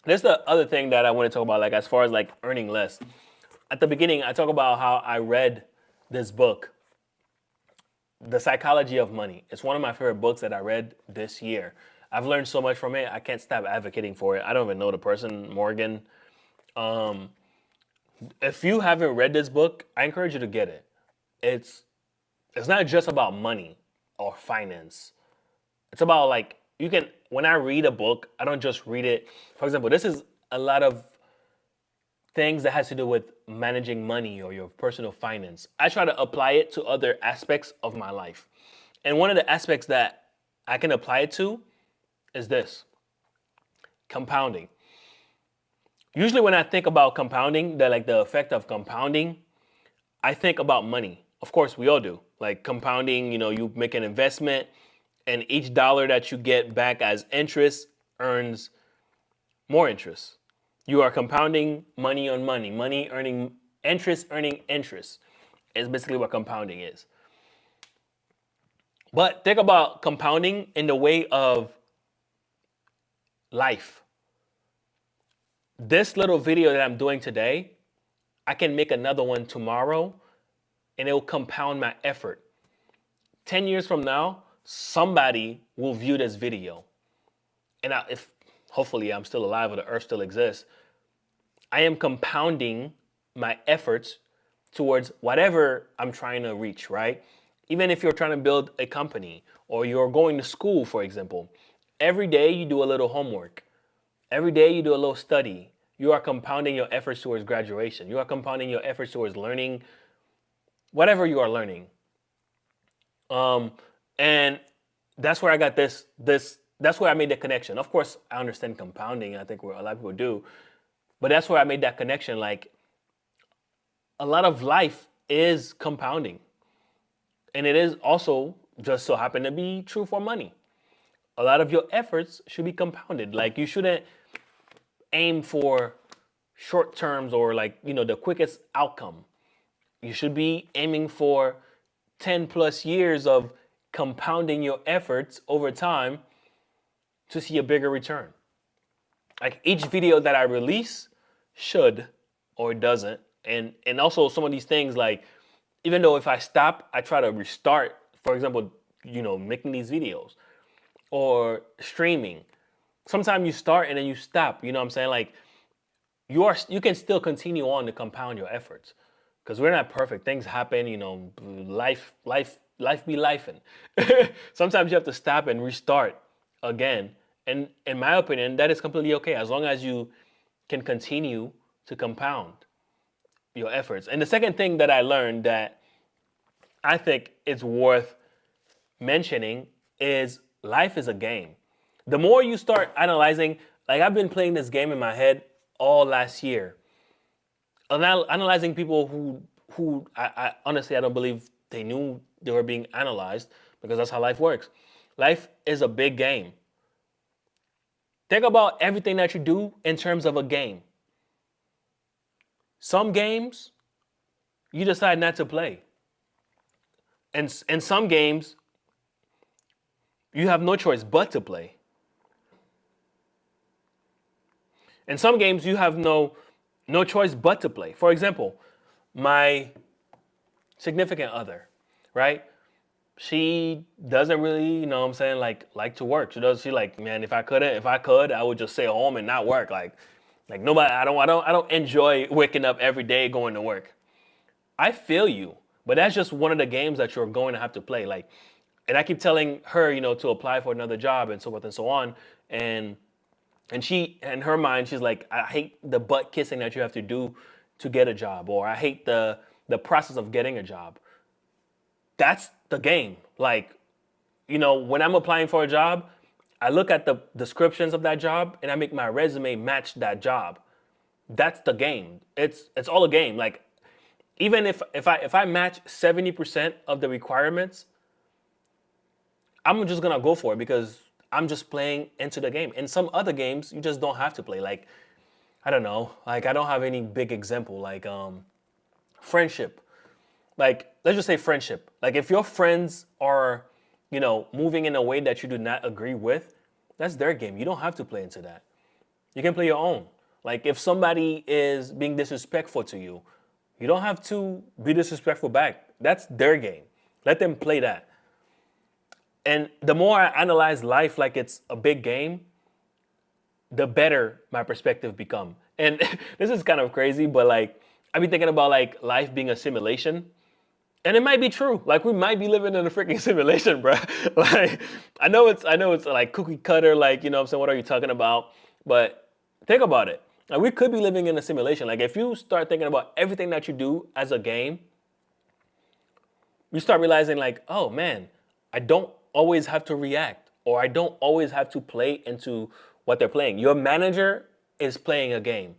That's the other thing that I want to talk about, like as far as like earning less. At the beginning, I talk about how I read this book, The Psychology of Money. It's one of my favorite books that I read this year. I've learned so much from it. I can't stop advocating for it. I don't even know the person, Morgan. If you haven't read this book, I encourage you to get it. It's it's not just about money or finance. It's about like you can when I read a book, I don't just read it. For example, this is a lot of things that has to do with managing money or your personal finance. I try to apply it to other aspects of my life. And one of the aspects that I can apply it to is this compounding. Usually when I think about compounding, the effect of compounding, I think about money. Of course, we all do. Like compounding, you make an investment and each dollar that you get back as interest earns more interest. You are compounding money on money, money earning interest is basically what compounding is. But think about compounding in the way of life. This little video that I'm doing today, I can make another one tomorrow and it will compound my effort. 10 years from now, somebody will view this video. And if hopefully I'm still alive or the earth still exists, I am compounding my efforts towards whatever I'm trying to reach, right? Even if you're trying to build a company or you're going to school, for example, every day you do a little homework. Every day you do a little study. You are compounding your efforts towards graduation. You are compounding your efforts towards learning whatever you are learning. And that's where I got this that's where I made the connection. Of course, I understand compounding. I think a lot of people do, but that's where I made that connection. Like a lot of life is compounding, and it is also just so happen to be true for money. A lot of your efforts should be compounded. Like you shouldn't aim for short terms or like the quickest outcome. You should be aiming for 10 plus years of compounding your efforts over time to see a bigger return. Like each video that I release should or doesn't. And also some of these things, like even though if I stop, I try to restart, for example, making these videos or streaming. Sometimes you start and then you stop, you know what I'm saying? Like you can still continue on to compound your efforts. Because we're not perfect. Things happen, life be lifing. Sometimes you have to stop and restart again. And in my opinion, that is completely okay as long as you can continue to compound your efforts. And the second thing that I learned that I think it's worth mentioning is life is a game. The more you start analyzing, like I've been playing this game in my head all last year, analyzing people who I honestly I don't believe they knew they were being analyzed because that's how life works. Life is a big game. Think about everything that you do in terms of a game. Some games you decide not to play. And in some games you have no choice but to play. In some games you have no choice but to play. For example, my significant other, right? She doesn't really, what I'm saying, like to work. She like, man, if I could, I would just stay home and not work. Like nobody I don't enjoy waking up every day going to work. I feel you, but that's just one of the games that you're going to have to play. Like, and I keep telling her, to apply for another job and so forth and so on. And she, in her mind, she's like, I hate the butt kissing that you have to do to get a job, or I hate the process of getting a job. That's the game. Like, when I'm applying for a job, I look at the descriptions of that job and I make my resume match that job. That's the game. It's all a game. Like, even if I match 70% of the requirements, I'm just gonna go for it because I'm just playing into the game. In some other games, you just don't have to play. Like, I don't know. Like, I don't have any big example. Like, friendship. Like, let's just say friendship. Like, if your friends are, moving in a way that you do not agree with, that's their game. You don't have to play into that. You can play your own. Like if somebody is being disrespectful to you, you don't have to be disrespectful back. That's their game. Let them play that. And the more I analyze life like it's a big game, the better my perspective become. And this is kind of crazy, but like I've been thinking about like life being a simulation. And it might be true. Like we might be living in a freaking simulation, bro. Like I know it's like cookie cutter, like, you know what I'm saying, what are you talking about? But think about it. Like we could be living in a simulation. Like if you start thinking about everything that you do as a game, you start realizing like, oh man, I don't always have to react or I don't always have to play into what they're playing. Your manager is playing a game.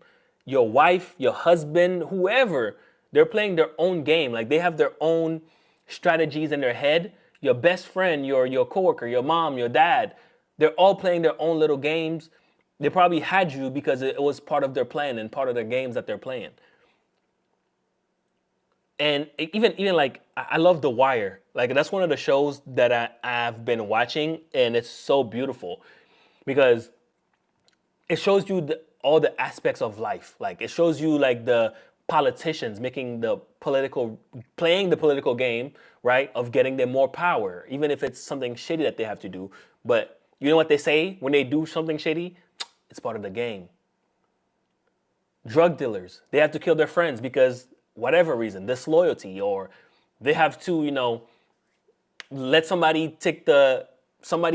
Your wife, your husband, whoever, they're playing their own game. Like they have their own strategies in their head. Your best friend, your coworker, your mom, your dad, they're all playing their own little games. They probably had you because it was part of their plan and part of their games that they're playing. And even like I love The Wire. Like that's one of the shows that I've been watching, and it's so beautiful because it shows you all the aspects of life. Like it shows you like the politicians making the political, playing the political game, right? Of getting them more power, even if it's something shitty that they have to do. But you know what they say when they do something shitty? It's part of the game. Drug dealers, they have to kill their friends because whatever reason, disloyalty, or they have to, let somebody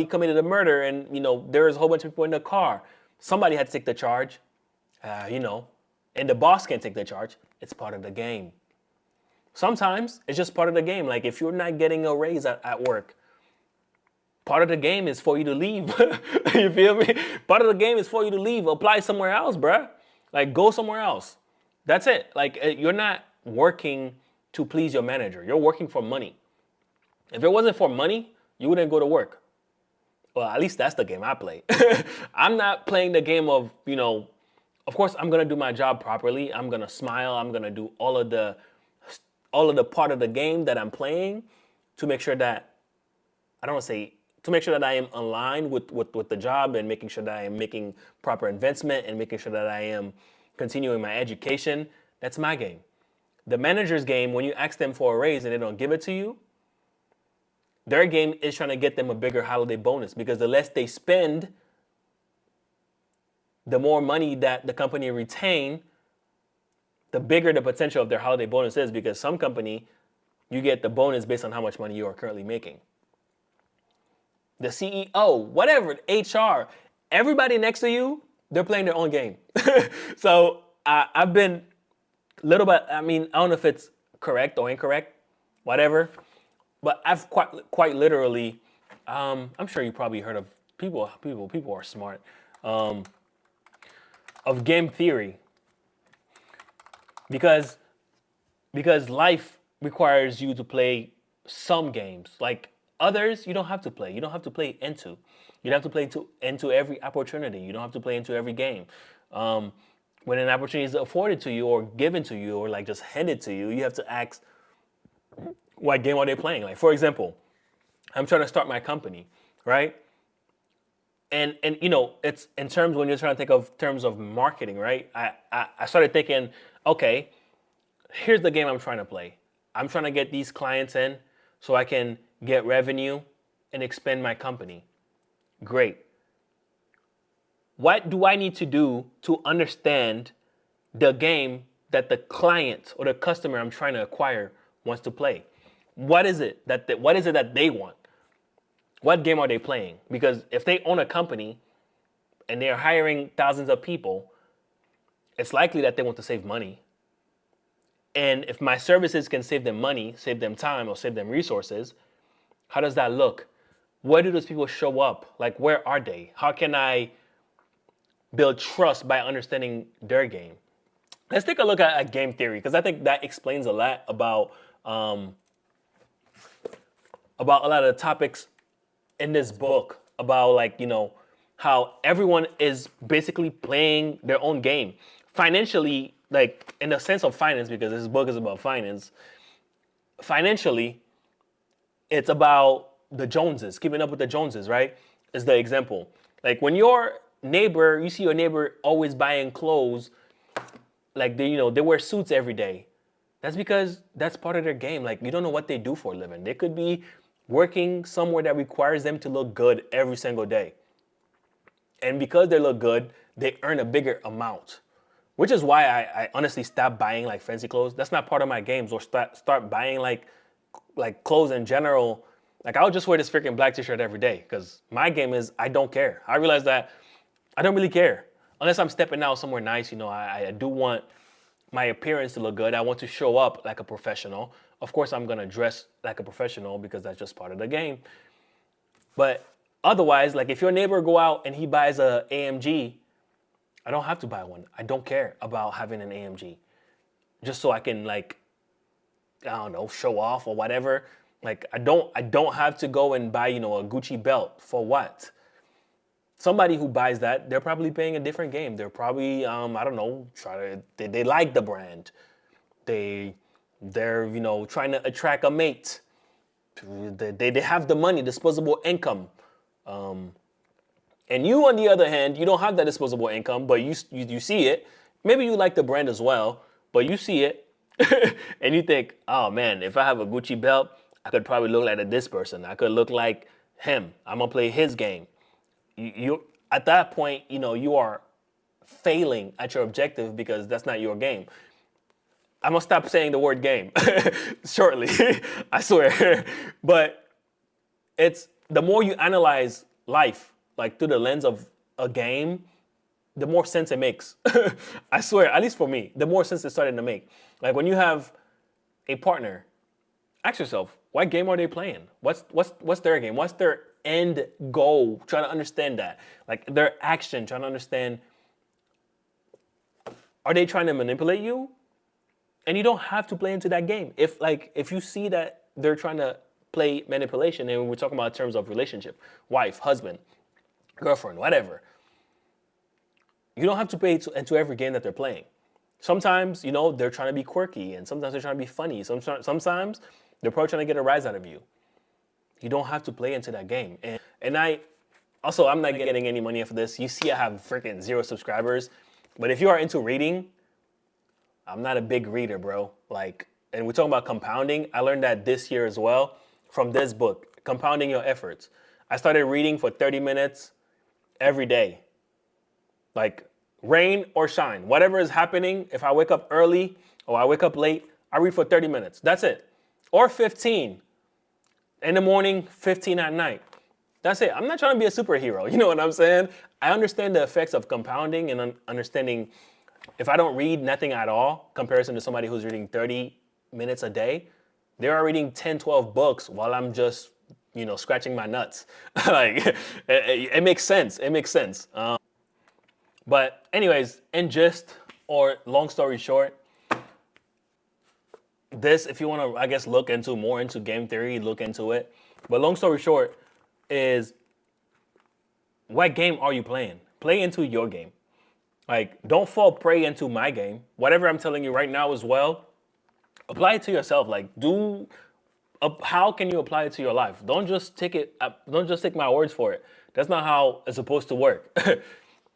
committed a murder and, there's a whole bunch of people in the car. Somebody had to take the charge, and the boss can't take the charge. It's part of the game. Sometimes it's just part of the game. Like if you're not getting a raise at work, part of the game is for you to leave. You feel me? Part of the game is for you to leave. Apply somewhere else, bruh. Like go somewhere else. That's it. Like you're not working to please your manager. You're working for money. If it wasn't for money, you wouldn't go to work. Well, at least that's the game I play. I'm not playing the game of, of course I'm gonna do my job properly. I'm gonna smile. I'm gonna do all of the part of the game that I'm playing to make sure that I don't want to say to make sure that I am aligned with the job and making sure that I am making proper investment and making sure that I am continuing my education. That's my game. The manager's game, when you ask them for a raise and they don't give it to you, their game is trying to get them a bigger holiday bonus because the less they spend, the more money that the company retain, the bigger the potential of their holiday bonus is because some company, you get the bonus based on how much money you are currently making. The CEO, whatever, HR, everybody next to you, they're playing their own game. So I've been little bit, I don't know if it's correct or incorrect, whatever, but I've quite literally, I'm sure you probably heard of people are smart, of game theory. Because life requires you to play some games. Like others, you don't have to play. You don't have to play into. You don't have to play into every opportunity. You don't have to play into every game. When an opportunity is afforded to you or given to you or like just handed to you, you have to ask, what game are they playing? Like for example, I'm trying to start my company, right? And it's in terms when you're trying to think of terms of marketing, right? I started thinking, okay, here's the game I'm trying to play. I'm trying to get these clients in so I can get revenue and expand my company. Great. What do I need to do to understand the game that the client or the customer I'm trying to acquire wants to play? What is it that they want? What game are they playing? Because if they own a company and they're hiring thousands of people, it's likely that they want to save money. And if my services can save them money, save them time, or save them resources, how does that look? Where do those people show up? Like, where are they? How can I build trust by understanding their game? Let's take a look at game theory, because I think that explains a lot about a lot of the topics in this book about how everyone is basically playing their own game. Financially, like in the sense of finance, because this book is about finance, financially, it's about the Joneses, keeping up with the Joneses, right? Is the example. Like when you're neighbor, you see your neighbor always buying clothes, like they wear suits every day. That's because that's part of their game. Like you don't know what they do for a living. They could be working somewhere that requires them to look good every single day. And because they look good, they earn a bigger amount. Which is why I honestly stopped buying like fancy clothes. That's not part of my games. Or start buying like clothes in general. Like I'll just wear this freaking black t-shirt every day because my game is I don't care. I realize that I don't really care unless I'm stepping out somewhere nice. I do want my appearance to look good. I want to show up like a professional. Of course, I'm gonna dress like a professional because that's just part of the game. But otherwise, like if your neighbor go out and he buys a AMG, I don't have to buy one. I don't care about having an AMG. Just so I can like, I don't know, show off or whatever. Like I don't have to go and buy, a Gucci belt for what? Somebody who buys that, they're probably playing a different game. They're probably, I don't know, they like the brand. They're trying to attract a mate. They have the money, disposable income. And you, on the other hand, you don't have that disposable income, but you see it. Maybe you like the brand as well, but you see it, and you think, oh man, if I have a Gucci belt, I could probably look like this person. I could look like him. I'm gonna play his game. You at that point, you are failing at your objective because that's not your game. I'm gonna stop saying the word game shortly, I swear. But it's the more you analyze life, like through the lens of a game, the more sense it makes. I swear, at least for me, the more sense it's starting to make. Like when you have a partner, ask yourself, what game are they playing? What's their game? What's their end goal? Try to understand that. Like their action, trying to understand, are they trying to manipulate you? And you don't have to play into that game. If you see that they're trying to play manipulation, and we're talking about in terms of relationship, wife, husband, girlfriend, whatever, you don't have to play into every game that they're playing. Sometimes, they're trying to be quirky, and sometimes they're trying to be funny. Sometimes they're probably trying to get a rise out of you. You don't have to play into that game. And I'm not getting any money off of this. You see I have freaking 0 subscribers. But if you are into reading, I'm not a big reader, bro. And we're talking about compounding. I learned that this year as well from this book, Compounding Your Efforts. I started reading for 30 minutes every day. Like rain or shine, whatever is happening, if I wake up early or I wake up late, I read for 30 minutes. That's it. Or 15 in the morning, 15 at night. That's it. I'm not trying to be a superhero. You know what I'm saying? I understand the effects of compounding and understanding if I don't read nothing at all, comparison to somebody who's reading 30 minutes a day, they are reading 10, 12 books while I'm just, scratching my nuts. It makes sense. It makes sense. But anyways, or long story short, this, if you want to, I guess, look into more into game theory, look into it. But long story short is, what game are you playing? Play into your game. Like, don't fall prey into my game. Whatever I'm telling you right now as well, apply it to yourself. Like, how can you apply it to your life? Don't just take my words for it. That's not how it's supposed to work.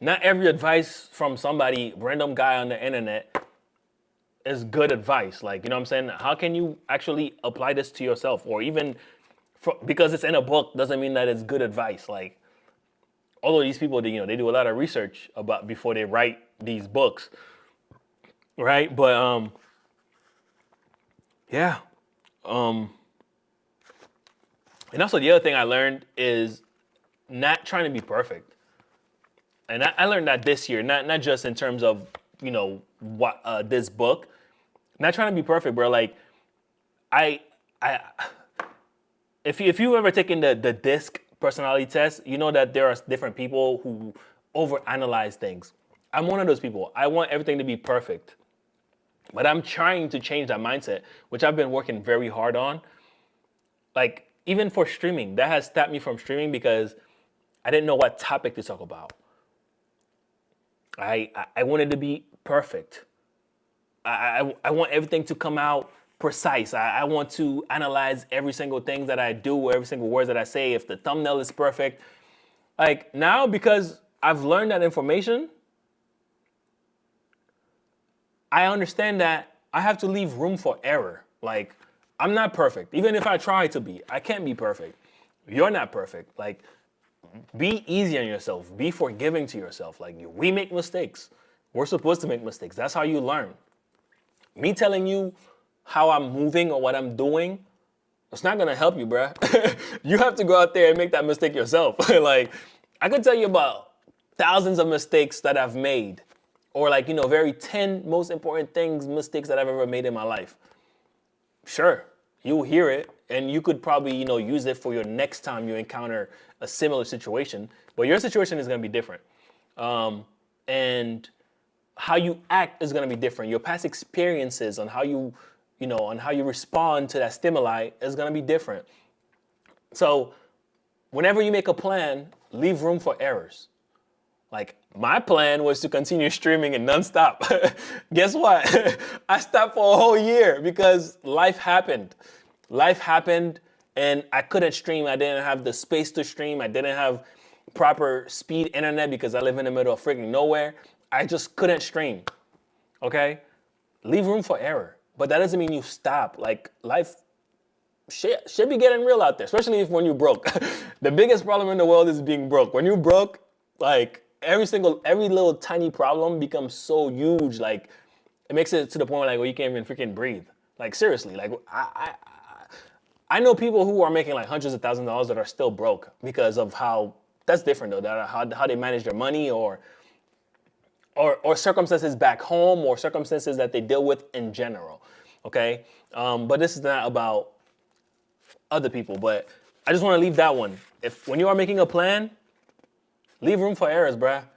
Not every advice from somebody, random guy on the internet, is good advice. Like, you know what I'm saying? How can you actually apply this to yourself? Or even because it's in a book doesn't mean that it's good advice. Like, although these people, they do a lot of research about before they write these books, right? But yeah. And also the other thing I learned is not trying to be perfect. And I learned that this year, not just in terms of this book, not trying to be perfect, bro. Like, if you ever taken the DISC personality test, you know that there are different people who overanalyze things. I'm one of those people. I want everything to be perfect, but I'm trying to change that mindset, which I've been working very hard on. Like, even for streaming, that has stopped me from streaming because I didn't know what topic to talk about. I wanted to be perfect. I want everything to come out precise. I want to analyze every single thing that I do, every single word that I say. If the thumbnail is perfect, like now, because I've learned that information, I understand that I have to leave room for error. Like, I'm not perfect. Even if I try to be, I can't be perfect. You're not perfect. Like, be easy on yourself. Be forgiving to yourself. Like, we make mistakes. We're supposed to make mistakes. That's how you learn. Me telling you how I'm moving or what I'm doing, it's not gonna help you, bruh. You have to go out there and make that mistake yourself. Like, I could tell you about thousands of mistakes that I've made, or like, very 10 most important mistakes that I've ever made in my life. Sure, you'll hear it, and you could probably, use it for your next time you encounter a similar situation. But your situation is gonna be different, and how you act is gonna be different. Your past experiences on how you respond to that stimuli is gonna be different. So whenever you make a plan, leave room for errors. Like, my plan was to continue streaming it nonstop. Guess what? I stopped for a whole year because life happened. Life happened and I couldn't stream. I didn't have the space to stream. I didn't have proper speed internet because I live in the middle of freaking nowhere. I just couldn't stream. Okay? Leave room for error. But that doesn't mean you stop. Like, life should be getting real out there, especially when you're broke. The biggest problem in the world is being broke. When you're broke, like, every little tiny problem becomes so huge. Like, it makes it to the point where you can't even freaking breathe. Like, seriously, like, I know people who are making like hundreds of thousands of dollars that are still broke because of how, that's different though, how they manage their money or circumstances back home or circumstances that they deal with in general, okay? But this is not about other people, but I just want to leave that one. When you are making a plan, leave room for errors, bruh.